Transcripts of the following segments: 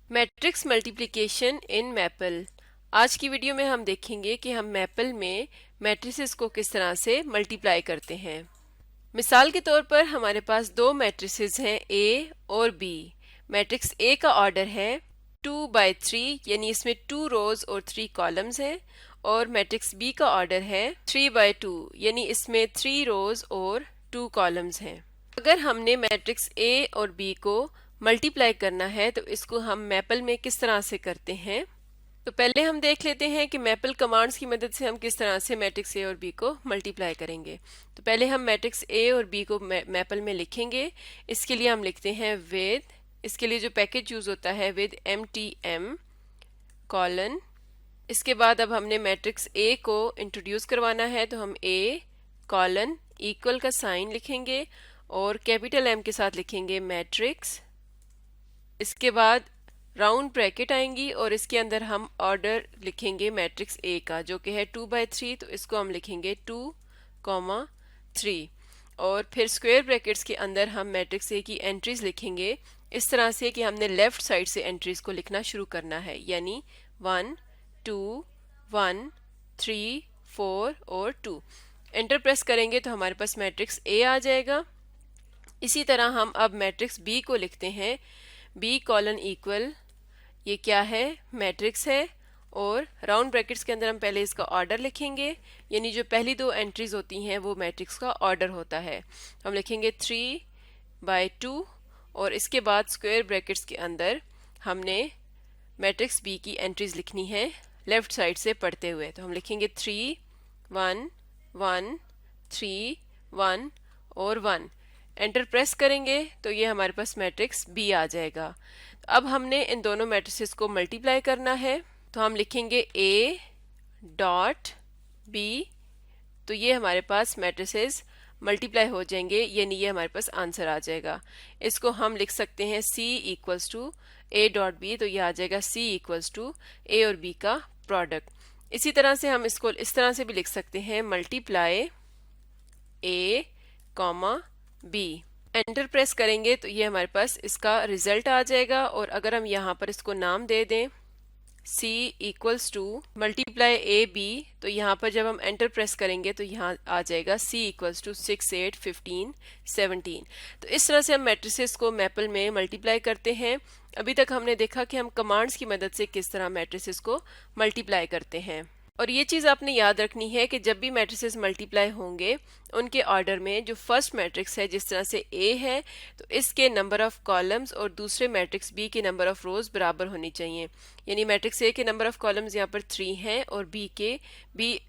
Matrix multiplication इन maple. आज की video में हम देखेंगे कि हम मैपल में मैट्रिसेस को किस तरह से मल्टीप्लाई करते हैं। मिसाल के तौर पर हमारे पास दो मैट्रिसेस हैं A और B। मैट्रिक्स A का ऑर्डर है 2/3 यानी इसमें 2 रोज और 3 कॉलम्स हैं, और मैट्रिक्स B का ऑर्डर है 3/2 यानी इसमें 3 रोज और 2 कॉलम्स हैं। अगर हमने मैट्रिक्स A और B को मल्टीप्लाई करना है तो इसको हम मैपल में किस तरह से करते हैं। तो पहले हम देख लेते हैं कि मैपल कमांड्स की मदद से हम किस तरह से मैट्रिक्स A और B को मल्टीप्लाई करेंगे। तो पहले हम मैट्रिक्स A और B को मैपल में लिखेंगे। इसके लिए हम लिखते हैं विद, इसके लिए जो पैकेज यूज होता है विद MTM कॉलन। इसके बाद अब हमने मैट्रिक्स A को इंट्रोड्यूस करवाना है तो हम A कॉलन इक्वल का साइन लिखेंगे और कैपिटल M के साथ लिखेंगे मैट्रिक्स। इसके बाद राउंड ब्रैकेट आएंगी और इसके अंदर हम ऑर्डर लिखेंगे मैट्रिक्स A का जो कि है 2/3, तो इसको हम लिखेंगे 2,3 और फिर स्क्वायर ब्रैकेट्स के अंदर हम मैट्रिक्स A की एंट्रीज लिखेंगे इस तरह से कि हमने लेफ्ट साइड से एंट्रीज को लिखना शुरू करना है, यानी 1 2 1 3 4 और 2। एंटर प्रेस करेंगे तो हमारे पास मैट्रिक्स A आ जाएगा। इसी तरह हम अब मैट्रिक्स B को लिखते हैं B कॉलन इक्वल, ये क्या है, मैट्रिक्स है, और राउंड ब्रैकेट्स के अंदर हम पहले इसका ऑर्डर लिखेंगे, यानी जो पहली दो एंट्रीज होती हैं वो मैट्रिक्स का ऑर्डर होता है। हम लिखेंगे 3/2 और इसके बाद स्क्वायर ब्रैकेट्स के अंदर हमने मैट्रिक्स B की एंट्रीज लिखनी है लेफ्ट साइड से पढ़ते हुए। तो हम लिखेंगे 3 1 1 3 1 और 1। एंटर प्रेस करेंगे तो ये हमारे पास मैट्रिक्स B आ जाएगा। अब हमने इन दोनों मैट्रिसेस को मल्टीप्लाई करना है तो हम लिखेंगे A डॉट B, तो ये हमारे पास मैट्रिसेस मल्टीप्लाई हो जाएंगे, यानी ये हमारे पास आंसर आ जाएगा। इसको हम लिख सकते हैं C equals to A dot B, तो ये आ जाएगा C इक्वल्स टू A और B का प्रोडक्ट। इसी तरह से हम इसको इस तरह से भी लिख सकते हैं multiply A comma B। Enter press करेंगे तो ये हमारे पास इसका रिजल्ट आ जाएगा, और अगर हम यहाँ पर इसको नाम दे दें C equals to multiply A B, तो यहाँ पर जब हम एंटर प्रेस करेंगे तो यहाँ आ जाएगा C इक्वल्स टू 6 8 15 17। तो इस तरह से हम मैट्रिसेस को मैपल में मल्टीप्लाई करते हैं। अभी तक हमने देखा कि हम कमांड्स की मदद से किस तरह मैट्रिसेस को मल्टीप्लाई करते हैं, और ये चीज़ आपने याद रखनी है कि जब भी मैट्रिसेस मल्टीप्लाई होंगे उनके ऑर्डर में जो फर्स्ट मैट्रिक्स है, जिस तरह से A है तो इसके नंबर ऑफ कॉलम्स और दूसरे मैट्रिक्स B के नंबर ऑफ रोज बराबर होनी चाहिए। यानी मैट्रिक्स A के नंबर ऑफ कॉलम्स यहाँ पर 3 हैं और B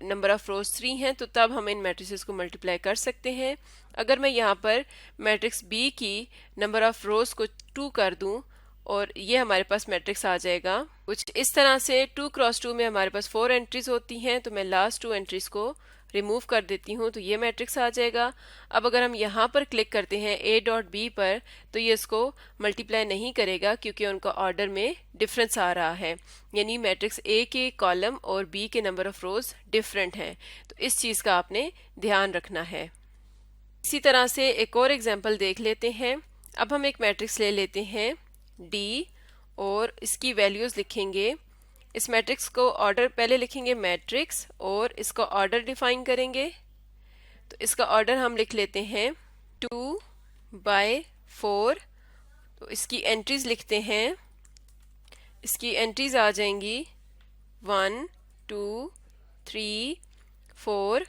नंबर ऑफ रोज 3 हैं, तो तब हम इन मैट्रिसेस को मल्टीप्लाई कर सकते हैं। अगर मैं यहाँ पर मैट्रिक्स B की नंबर ऑफ रोज को 2 कर दूँ और ये हमारे पास मैट्रिक्स आ जाएगा कुछ इस तरह से। 2 क्रॉस 2 में हमारे पास 4 एंट्रीज होती हैं, तो मैं लास्ट 2 एंट्रीज को रिमूव कर देती हूँ, तो ये मैट्रिक्स आ जाएगा। अब अगर हम यहाँ पर क्लिक करते हैं A डॉट B पर तो ये इसको मल्टीप्लाई नहीं करेगा क्योंकि उनका ऑर्डर में डिफरेंस आ रहा है, यानी मैट्रिक्स A के कॉलम और B के नंबर ऑफ रोज डिफरेंट हैं, तो इस चीज़ का आपने ध्यान रखना है। इसी तरह से एक और एग्जाम्पल देख लेते हैं। अब हम एक मैट्रिक्स ले लेते हैं D और इसकी वैल्यूज लिखेंगे। इस मैट्रिक्स को ऑर्डर पहले लिखेंगे मैट्रिक्स और इसका ऑर्डर डिफाइन करेंगे। तो इसका ऑर्डर हम लिख लेते हैं 2/4, तो इसकी एंट्रीज लिखते हैं। इसकी एंट्रीज आ जाएंगी 1 2 3 4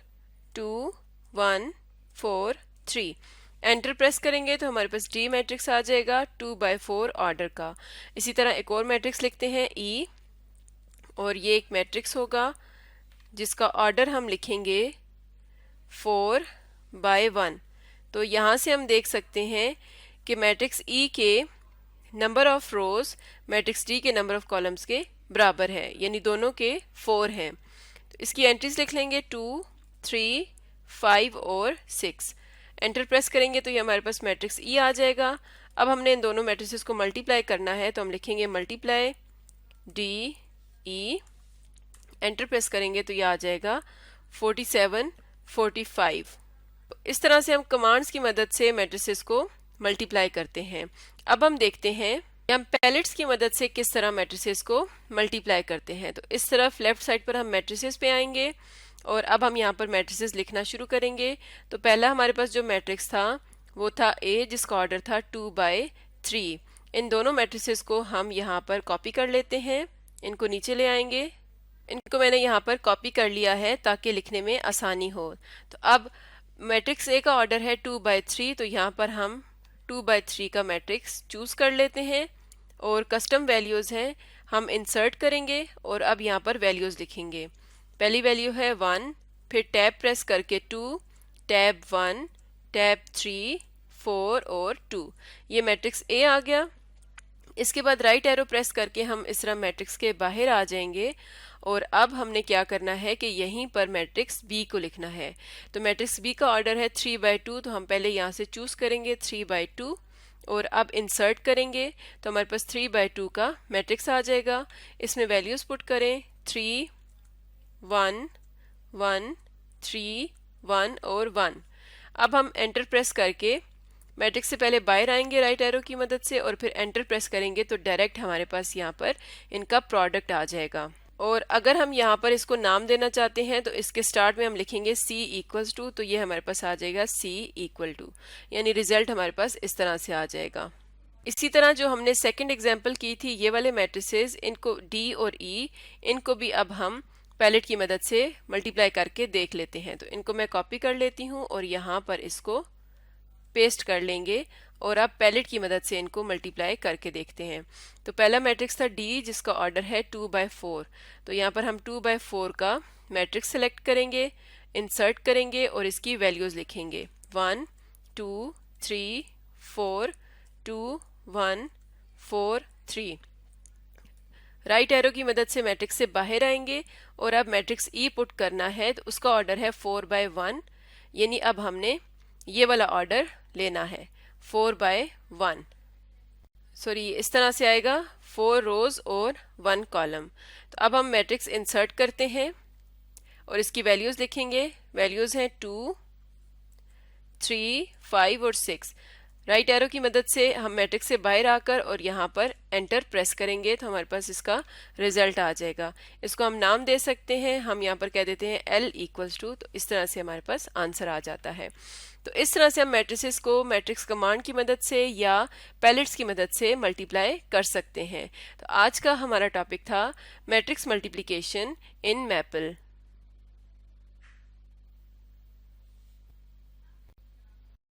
2 1 4 3। एंटर प्रेस करेंगे तो हमारे पास D मैट्रिक्स आ जाएगा 2/4 ऑर्डर का। इसी तरह एक और मैट्रिक्स लिखते हैं E, और ये एक मैट्रिक्स होगा जिसका ऑर्डर हम लिखेंगे 4/1। तो यहाँ से हम देख सकते हैं कि मैट्रिक्स E के number of rose matrix D के नंबर ऑफ कॉलम्स के बराबर है, यानी दोनों के 4 हैं। तो इसकी एंट्रीज लिख लेंगे 2 3 5 और 6। एंटर प्रेस करेंगे तो ये हमारे पास मैट्रिक्स E आ जाएगा। अब हमने इन दोनों मैट्रिसेस को मल्टीप्लाई करना है तो हम लिखेंगे multiply D E। Enter press करेंगे तो ये आ जाएगा 47 45। इस तरह से हम कमांड्स की मदद से मैट्रिसेस को मल्टीप्लाई करते हैं। अब हम देखते हैं हम पैलेट्स की मदद से किस तरह मैट्रिसेस को मल्टीप्लाई करते हैं। तो इस तरफ लेफ्ट साइड पर हम मैट्रिसेस पे आएंगे और अब हम यहाँ पर मैट्रिसेस लिखना शुरू करेंगे। तो पहला हमारे पास जो मैट्रिक्स था वो था ए, जिसका ऑर्डर था 2/3। इन दोनों मैट्रिसेस को हम यहाँ पर कॉपी कर लेते हैं, इनको नीचे ले आएंगे। इनको मैंने यहाँ पर कॉपी कर लिया है ताकि लिखने में आसानी हो। तो अब मैट्रिक्स ए का ऑर्डर है 2/3, तो यहाँ पर हम 2/3 का मैट्रिक्स चूज कर लेते हैं और कस्टम वैल्यूज हैं हम इंसर्ट करेंगे और अब यहाँ पर वैल्यूज लिखेंगे। पहली वैल्यू है 1, फिर टैब प्रेस करके 2, टैब 1, टैब 3, 4 और 2। ये मैट्रिक्स ए आ गया। इसके बाद राइट एरो प्रेस करके हम इस तरह मैट्रिक्स के बाहर आ जाएंगे और अब हमने क्या करना है कि यहीं पर मैट्रिक्स बी को लिखना है। तो मैट्रिक्स बी का ऑर्डर है 3/2, तो हम पहले यहाँ से चूज करेंगे 3/2 और अब इंसर्ट करेंगे तो हमारे पास 3/2 का मैट्रिक्स आ जाएगा। इसमें वैल्यूज पुट करें 3, 1, 1, 3, 1 और 1। अब हम एंटर प्रेस करके मैट्रिक्स से पहले बाहर आएंगे राइट एरो की मदद से और फिर एंटर प्रेस करेंगे तो डायरेक्ट हमारे पास यहाँ पर इनका प्रोडक्ट आ जाएगा। और अगर हम यहाँ पर इसको नाम देना चाहते हैं तो इसके स्टार्ट में हम लिखेंगे C=, तो ये हमारे पास आ जाएगा C=, यानी रिजल्ट हमारे पास इस तरह से आ जाएगा। इसी तरह जो हमने सेकंड एग्जांपल की थी, ये वाले मैट्रिसेस, इनको D और E, इनको भी अब हम पैलेट की मदद से मल्टीप्लाई करके देख लेते हैं। तो इनको मैं कॉपी कर लेती हूँ और यहाँ पर इसको पेस्ट कर लेंगे और अब पैलेट की मदद से इनको मल्टीप्लाई करके देखते हैं। तो पहला मैट्रिक्स था D, जिसका ऑर्डर है 2/4। तो यहाँ पर हम 2/4 का मैट्रिक्स सेलेक्ट करेंगे, इंसर्ट करेंगे और इसकी वैल्यूज लिखेंगे 1, 2, 3, 4, 2, 1, 4, 3। राइट एरो की मदद से मैट्रिक्स से बाहर आएंगे और अब मैट्रिक्स E पुट करना है, तो उसका ऑर्डर है 4/1, यानी अब हमने ये वाला ऑर्डर लेना है 4/1। सॉरी, इस तरह से आएगा 4 रोज और 1 कॉलम। तो अब हम मैट्रिक्स इंसर्ट करते हैं और इसकी वैल्यूज लिखेंगे। वैल्यूज हैं 2, 3, 5 और 6। राइट एरो की मदद से हम मैट्रिक्स से बाहर आकर और यहाँ पर एंटर प्रेस करेंगे तो हमारे पास इसका रिजल्ट आ जाएगा। इसको हम नाम दे सकते हैं, हम यहाँ पर कह देते हैं L=, तो इस तरह से हमारे पास आंसर आ जाता है। तो इस तरह से हम मैट्रिसेस को मैट्रिक्स कमांड की मदद से या पैलेट्स की मदद से मल्टीप्लाई कर सकते हैं। तो आज का हमारा टॉपिक था मैट्रिक्स मल्टीप्लिकेशन इन मैपल।